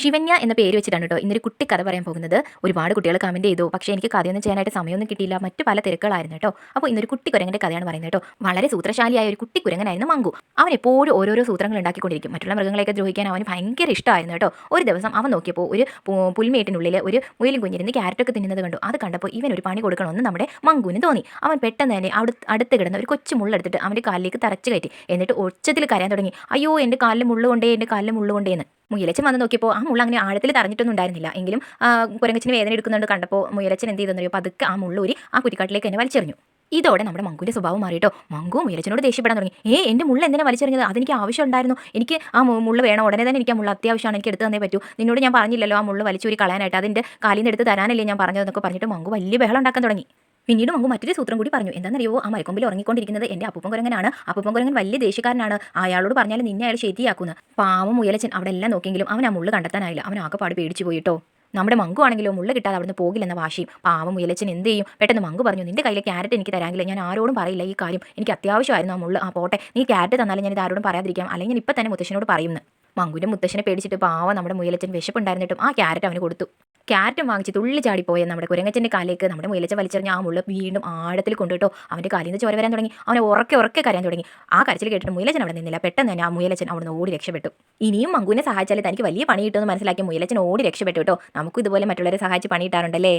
ശിവന്യ എന്ന പേര് വെച്ചിട്ടാണ് കേട്ടോ ഇന്നൊരു കുട്ടി കഥ പറയാൻ പോകുന്നത്. ഒരുപാട് കുട്ടികൾ കമന്റ് ചെയ്തു. പക്ഷേ എനിക്ക് കഥയൊന്നും ചെയ്യാനായിട്ട് സമയമൊന്നും കിട്ടിയില്ല. മറ്റു പല തിരക്കുകളായിരുന്നു കേട്ടോ. അപ്പോൾ ഇന്നൊരു കുട്ടി കുരങ്ങന്റെ കഥയാണ് പറയുന്നത് കേട്ടോ. വളരെ സൂത്രശാലിയായ ഒരു കുട്ടി കുരങ്ങനായിരുന്നു മങ്കു. അവൻ എപ്പോഴും ഓരോരോ സൂത്രങ്ങൾ ഉണ്ടാക്കിക്കൊണ്ടിരിക്കും. മറ്റുള്ള മൃഗങ്ങളെയൊക്കെ ദ്രോഹിക്കാൻ അവന് ഭയങ്കര ഇഷ്ടമായിരുന്നു കേട്ടോ. ഒരു ദിവസം അവൻ നോക്കിയപ്പോൾ ഒരു പുൽമേട്ടിനുള്ളിൽ ഒരു മുയലും കുഞ്ഞിരുന്ന് ക്യാരറ്റൊക്കെ തിന്നുന്നത് കണ്ടു. അത് കണ്ടപ്പോൾ ഇവൻ ഒരു പണി കൊടുക്കണമെന്ന് നമ്മുടെ മങ്കുവിന് തോന്നി. അവൻ പെട്ടെന്ന് തന്നെ അടുത്ത് കിടന്ന ഒരു കൊച്ചു മുള്ളെടുത്തിട്ട് അവൻ്റെ കാലിലേക്ക് തറച്ചു കയറ്റി. എന്നിട്ട് ഒച്ചത്തിൽ കരയാൻ തുടങ്ങി. അയ്യോ, എൻ്റെ കാലിൽ മുള്ളുകൊണ്ടേ, എൻ്റെ കാലിൽ മുള്ളുകൊണ്ടേന്ന്. മുയലച്ചൻ വന്ന് നോക്കിയപ്പോൾ ആ മുള്ള അങ്ങനെ ആഴത്തിൽ തറഞ്ഞിട്ടൊന്നും ഉണ്ടായിരുന്നില്ല. എങ്കിലും കുരങ്ങച്ചിന് വേദന എടുക്കുന്നുണ്ട് കണ്ടപ്പോൾ മുയലച്ചൻ എന്ത് ചെയ്തെന്നറിയോ, പതുക്കെ ആ മുള്ളൂരി ആ കുറ്റിക്കാട്ടിലേക്ക് തന്നെ വലിച്ചെറിഞ്ഞു. ഇതോടെ നമ്മുടെ മങ്കുവിൻ്റെ സ്വഭാവം മാറിയിട്ടോ. മങ്കു മുയലച്ചനോട് ദേഷ്യപ്പെടാൻ തുടങ്ങി. എൻ്റെ മുള്ള എന്തിനാ വലിച്ചെറിഞ്ഞത്? അതെനിക്ക് ആവശ്യം ഉണ്ടായിരുന്നു. എനിക്ക് ആ മുള്ള വേണം, ഉടനെ തന്നെ എനിക്ക് ആ മുള്ള അത്യാവശ്യമാണ്, എനിക്ക് എടുത്ത് തന്നേ പറ്റൂ. നിന്നോട് ഞാൻ പറഞ്ഞില്ലല്ലോ ആ മുള്ള വലിച്ചൂരി കളയാനായിട്ട്, അതിൻ്റെ കാലിൽ നിന്ന് എടുത്ത് തരാനല്ലേ ഞാൻ പറഞ്ഞതെന്നൊക്കെ പറഞ്ഞിട്ട് മങ്കു വലിയ ബഹളം ഉണ്ടാക്കാൻ തുടങ്ങി. പിന്നീട് മങ്കു മറ്റൊരു സൂത്രം കൂടി പറഞ്ഞു. എന്താണെന്നറിയോ, ആ മരക്കൊമ്പിൽ ഉറങ്ങിക്കൊണ്ടിരിക്കുന്നത് എൻ്റെ അപ്പൂപ്പൻ കുരങ്ങനാണ്. അപ്പൂപ്പൻ കുരങ്ങൻ വലിയ ദേഷ്യക്കാരനാണ്. അയാളോട് പറഞ്ഞാൽ നിന്നെ അയാൾ ശരിയാക്കുന്നു. പാവം മുയലച്ചൻ അവിടെ എല്ലാം നോക്കിയെങ്കിലും അവൻ ആ മുള്ള കണ്ടെത്താനായില്ല. അവൻ ആകെപ്പാട് പേടിച്ചു പോയിട്ടോ. നമ്മുടെ മങ്കു ആണെങ്കിലോ മുള്ള കിട്ടാതെ അവിടുന്ന് പോകില്ലെന്ന വാശിയും. പാവം മുയലച്ചൻ എന്ത് ചെയ്യും? പെട്ടെന്ന് മങ്കു പറഞ്ഞു, നിന്റെ കയ്യിലെ ക്യാരറ്റ് എനിക്ക് തരാമെങ്കിൽ ഞാൻ ആരോടും പറയില്ല ഈ കാര്യം. എനിക്ക് അത്യാവശ്യമായിരുന്നു ആ മുള്ള. ആ പോട്ടെ, നീ ക്യാരറ്റ് തന്നാലും ഞാൻ ഇത് ആരോടും പറയാതിരിക്കാം, അല്ലെങ്കിൽ ഞാൻ ഇപ്പം തന്നെ മുത്തശ്ശനോട് പറയുന്നു. മങ്കുവിൻ്റെ മുത്തശ്ശനെ പേടിച്ചിട്ട് പാവം നമ്മുടെ മുയലച്ചൻ വിശപ്പുണ്ടായിരുന്നിട്ടും ആ ക്യാരറ്റ് അവന് കൊടുത്തു. ക്യാരറ്റും വാങ്ങിച്ച് തുള്ളി ചാടിപ്പോയ നമ്മുടെ കുരങ്ങച്ചൻ്റെ കാലിലേക്ക് നമ്മുടെ മുയലച്ചൻ വലിച്ചെറിഞ്ഞ ആ മുള്ള വീണ്ടും ആഴത്തിൽ കൊണ്ടുട്ടോ അവൻ്റെ കാലിൽ നിന്ന് ചോര വരാൻ തുടങ്ങി. അവനെ ഉറക്കെ കരയാൻ തുടങ്ങി. ആ കരച്ചിൽ കേട്ടിട്ട് മുയലച്ചൻ അവിടെ നിന്നില്ല. പെട്ടെന്ന് തന്നെ ആ മുയലച്ചൻ അവിടുന്ന് ഓടി രക്ഷപ്പെട്ടു. ഇനിയും മങ്കുവിനെ സഹായിച്ചാൽ തനിക്ക് വലിയ പണി കിട്ടുമെന്ന് മനസ്സിലാക്കിയ മുയലച്ചൻ ഓടി രക്ഷപ്പെട്ടു കേട്ടോ. നമുക്കും ഇതുപോലെ മറ്റുള്ളവരെ സഹായിച്ച് പണി കിട്ടാറുണ്ടല്ലേ.